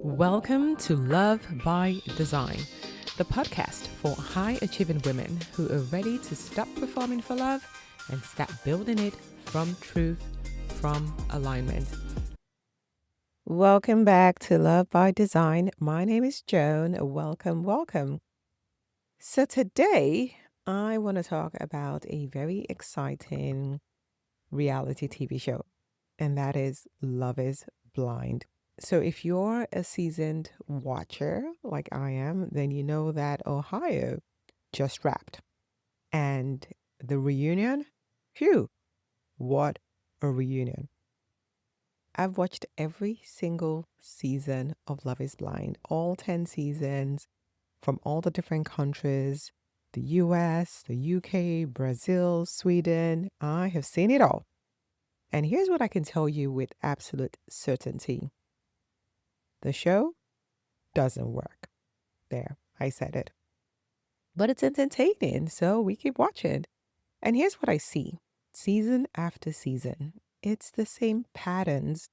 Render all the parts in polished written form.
Welcome to Love by Design, the podcast for high achieving women who are ready to stop performing for love and start building it from truth, from alignment. Welcome back to Love by Design. My name is Joan. Welcome. So today I want to talk about a very exciting reality TV show, and that is Love is Blind. So if you're a seasoned watcher like I am, then you know that Ohio just wrapped. And the reunion, phew, what a reunion. I've watched every single season of Love is Blind, all 10 seasons from all the different countries, the US, the UK, Brazil, Sweden. I have seen it all. And here's what I can tell you with absolute certainty. The show doesn't work. There, I said it. But it's entertaining, so we keep watching. And here's what I see season after season. It's the same patterns.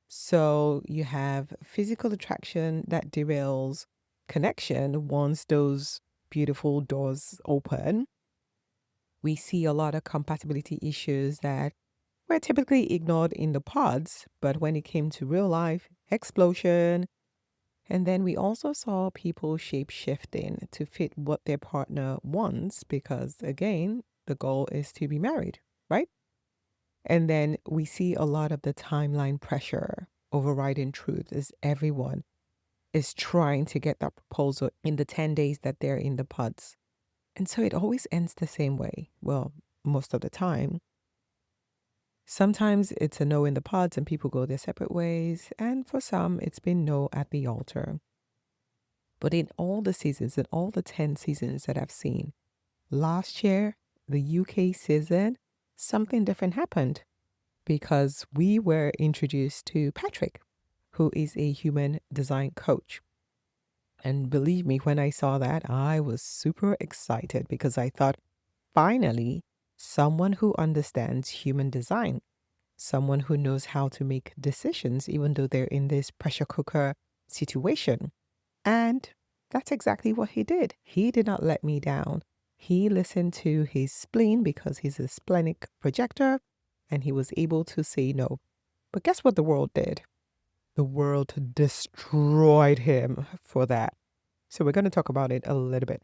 So you have physical attraction that derails connection once those beautiful doors open. We see a lot of compatibility issues that were typically ignored in the pods, but when it came to real life, explosion. And then we also saw people shape shifting to fit what their partner wants because, again, the goal is to be married, right? And then we see a lot of the timeline pressure overriding truth as everyone is trying to get that proposal in the 10 days that they're in the pods. And so it always ends the same way. Well, most of the time. Sometimes it's a no in the pods and people go their separate ways. And for some, it's been no at the altar. But in all the seasons, in all the 10 seasons that I've seen, last year, the UK season, something different happened because we were introduced to Patrick, who is a human design coach. And believe me, when I saw that, I was super excited because I thought, finally, someone who understands human design, someone who knows how to make decisions, even though they're in this pressure cooker situation. And that's exactly what he did. He did not let me down. He listened to his spleen because he's a splenic projector and he was able to say no. But guess what the world did? The world destroyed him for that. So we're going to talk about it a little bit.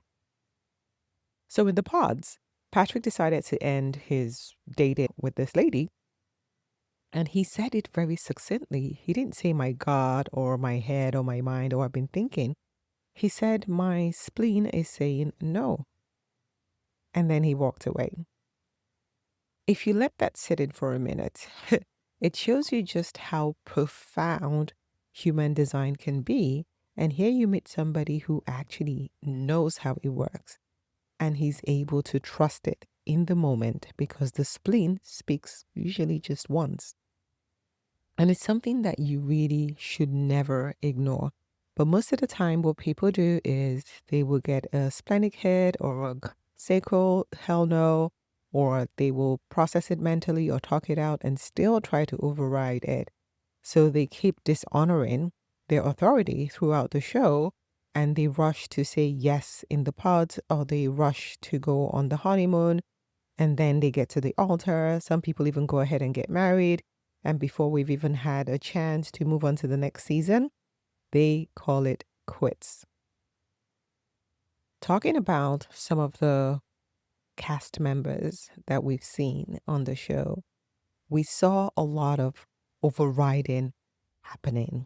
So in the pods, Patrick decided to end his dating with this lady. And he said it very succinctly. He didn't say my God or my head or my mind or I've been thinking. He said, my spleen is saying no. And then he walked away. If you let that sit in for a minute, it shows you just how profound human design can be. And here you meet somebody who actually knows how it works. And he's able to trust it in the moment because the spleen speaks usually just once. And it's something that you really should never ignore. But most of the time, what people do is they will get a splenic hit or a sacral hell no, or they will process it mentally or talk it out and still try to override it. So they keep dishonoring their authority throughout the show and they rush to say yes in the pods or they rush to go on the honeymoon and then they get to the altar. Some people even go ahead and get married. And before we've even had a chance to move on to the next season, they call it quits. Talking about some of the cast members that we've seen on the show, we saw a lot of overriding happening.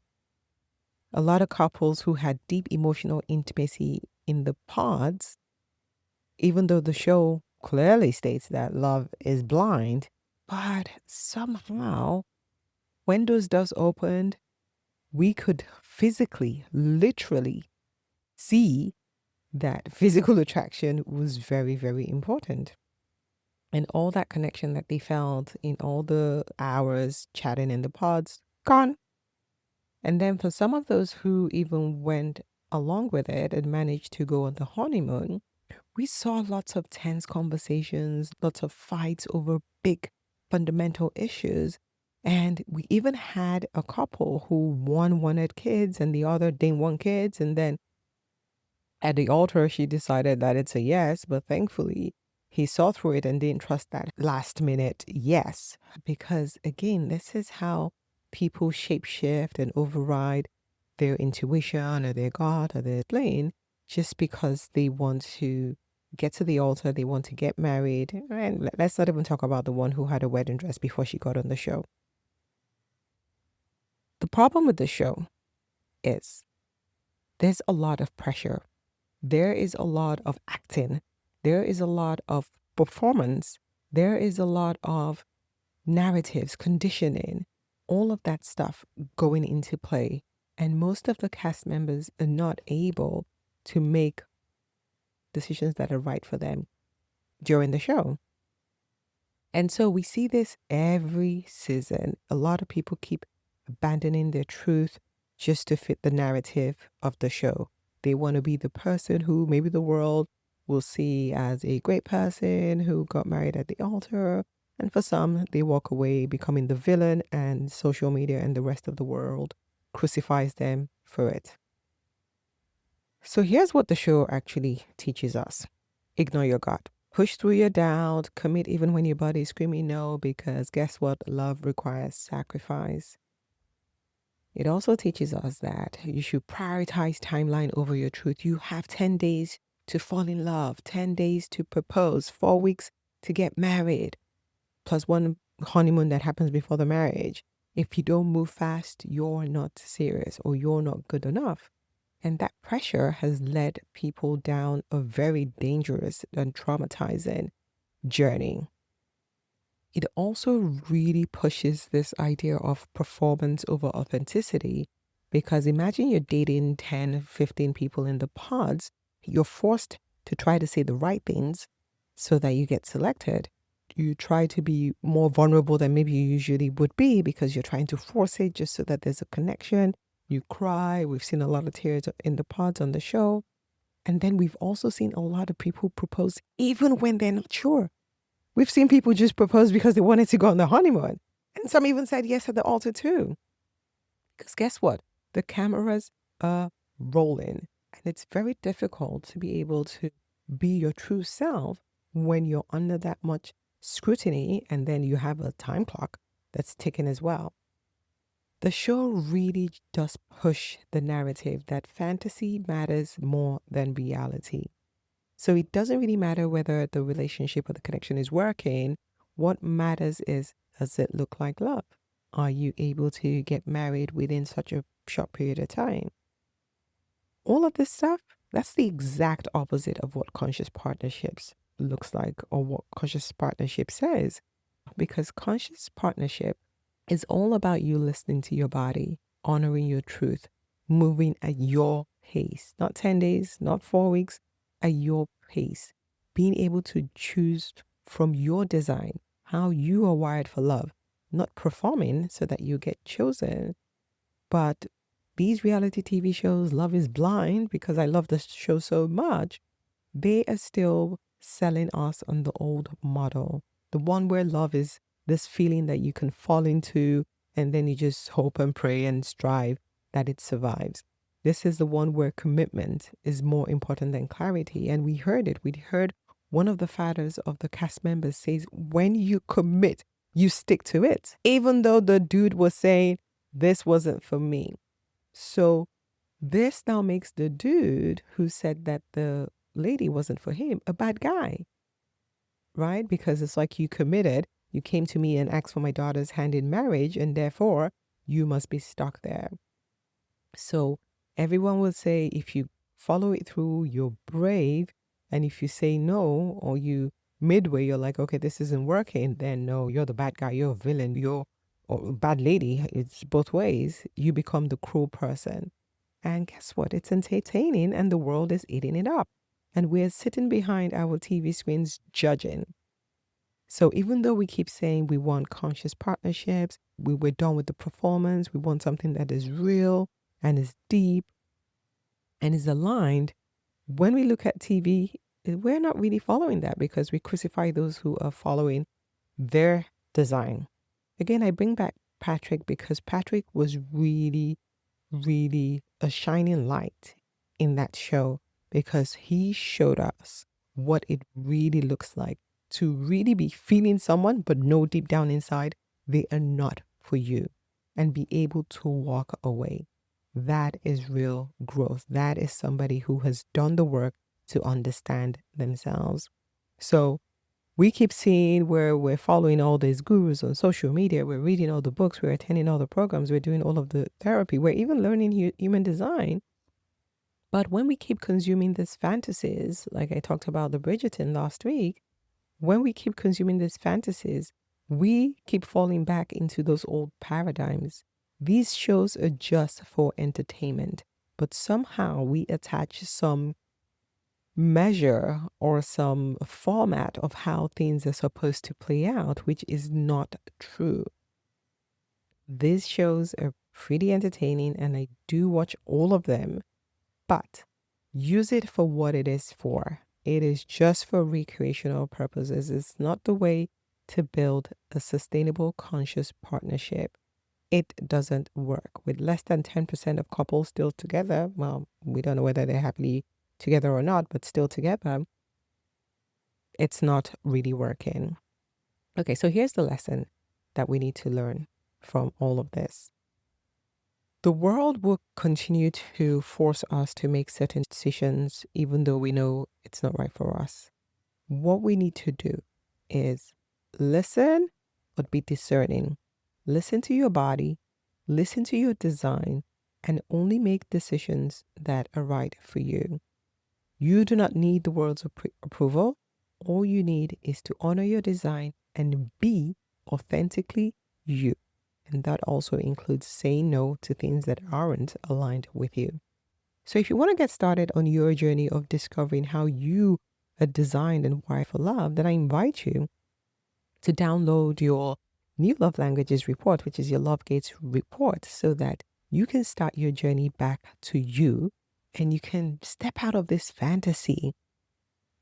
A lot of couples who had deep emotional intimacy in the pods, even though the show clearly states that love is blind, but somehow when those doors opened, we could physically, literally see that physical attraction was very, very important. And all that connection that they felt in all the hours chatting in the pods, gone. And then for some of those who even went along with it and managed to go on the honeymoon, we saw lots of tense conversations, lots of fights over big fundamental issues. And we even had a couple who one wanted kids and the other didn't want kids. And then at the altar, she decided that it's a yes, but thankfully he saw through it and didn't trust that last minute yes. Because again, this is how people shapeshift and override their intuition or their God or their plane just because they want to get to the altar, they want to get married. And let's not even talk about the one who had a wedding dress before she got on the show. The problem with the show is there's a lot of pressure. There is a lot of acting. There is a lot of performance. There is a lot of narratives, conditioning, all of that stuff going into play. And most of the cast members are not able to make decisions that are right for them during the show. And so we see this every season. A lot of people keep abandoning their truth just to fit the narrative of the show. They want to be the person who maybe the world will see as a great person who got married at the altar. And for some, they walk away becoming the villain, and social media and the rest of the world crucifies them for it. So here's what the show actually teaches us: ignore your gut. Push through your doubt, commit even when your body is screaming no, because guess what? Love requires sacrifice. It also teaches us that you should prioritize timeline over your truth. You have 10 days to fall in love, 10 days to propose, 4 weeks to get married, plus one honeymoon that happens before the marriage. If you don't move fast, you're not serious or you're not good enough. And that pressure has led people down a very dangerous and traumatizing journey. It also really pushes this idea of performance over authenticity, because imagine you're dating 10, 15 people in the pods. You're forced to try to say the right things so that you get selected. You try to be more vulnerable than maybe you usually would be because you're trying to force it just so that there's a connection. You cry. We've seen a lot of tears in the pods on the show. And then we've also seen a lot of people propose even when they're not sure. We've seen people just propose because they wanted to go on the honeymoon. And some even said yes at the altar too. Because guess what? The cameras are rolling. And it's very difficult to be able to be your true self when you're under that much scrutiny, and then you have a time clock that's ticking as well. The show really does push the narrative that fantasy matters more than reality. So it doesn't really matter whether the relationship or the connection is working. What matters is, does it look like love? Are you able to get married within such a short period of time? All of this stuff, that's the exact opposite of what conscious partnerships looks like or what conscious partnership says. Because conscious partnership is all about you listening to your body, honoring your truth, moving at your pace, not 10 days, not 4 weeks, at your pace, being able to choose from your design, how you are wired for love, not performing so that you get chosen. But these reality TV shows, Love is Blind, because I love this show so much, they are still selling us on the old model, the one where love is this feeling that you can fall into and then you just hope and pray and strive that it survives. This is the one where commitment is more important than clarity. And we heard it. We heard one of the fathers of the cast members says, when you commit, you stick to it. Even though the dude was saying, this wasn't for me. So this now makes the dude who said that the lady wasn't for him a bad guy, right? Because it's like you committed. You came to me and asked for my daughter's hand in marriage, and therefore you must be stuck there. So everyone will say, if you follow it through, you're brave. And if you say no, or you midway, you're like, okay, this isn't working, then no, you're the bad guy, you're a villain, you're a bad lady. It's both ways. You become the cruel person. And guess what? It's entertaining and the world is eating it up. And we're sitting behind our TV screens judging. So even though we keep saying we want conscious partnerships, we're done with the performance, we want something that is real and is deep and is aligned, when we look at TV, we're not really following that because we crucify those who are following their design. Again, I bring back Patrick because Patrick was really, really a shining light in that show because he showed us what it really looks like to really be feeling someone, but know deep down inside they are not for you and be able to walk away. That is real growth. That is somebody who has done the work to understand themselves. So we keep seeing where we're following all these gurus on social media, we're reading all the books, we're attending all the programs, we're doing all of the therapy, we're even learning human design. But when we keep consuming these fantasies, like I talked about the Bridgerton last week, when we keep consuming these fantasies, we keep falling back into those old paradigms. These shows are just for entertainment, but somehow we attach some measure or some format of how things are supposed to play out, which is not true. These shows are pretty entertaining and I do watch all of them, but use it for what it is for. It is just for recreational purposes. It's not the way to build a sustainable, conscious partnership. It doesn't work. With less than 10% of couples still together, well, we don't know whether they're happily together or not, but still together, it's not really working. Okay, so here's the lesson that we need to learn from all of this. The world will continue to force us to make certain decisions, even though we know it's not right for us. What we need to do is listen, but be discerning. Listen to your body, listen to your design, and only make decisions that are right for you. You do not need the world's approval. All you need is to honor your design and be authentically you. And that also includes saying no to things that aren't aligned with you. So if you want to get started on your journey of discovering how you are designed and wired for love, then I invite you to download your New Love Languages report, which is your Love Gates report, so that you can start your journey back to you and you can step out of this fantasy,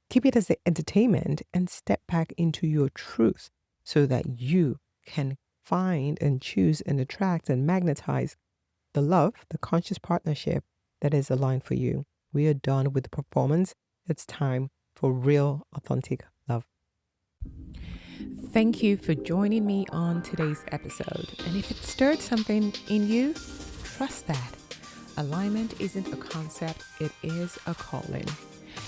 keep it as the entertainment, and step back into your truth so that you can find and choose and attract and magnetize the love, the conscious partnership that is aligned for you. We are done with the performance. It's time for real, authentic love. Thank you for joining me on today's episode. And if it stirred something in you, trust that alignment isn't a concept, it is a calling.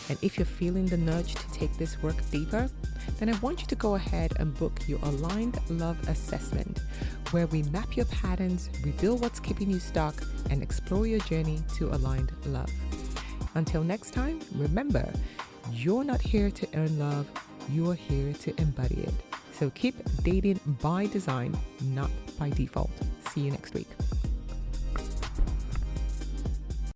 And if you're feeling the nudge to take this work deeper, then I want you to go ahead and book your Aligned Love Assessment, where we map your patterns, reveal what's keeping you stuck, and explore your journey to aligned love. Until next time, remember, you're not here to earn love, you're here to embody it. So keep dating by design, not by default. See you next week.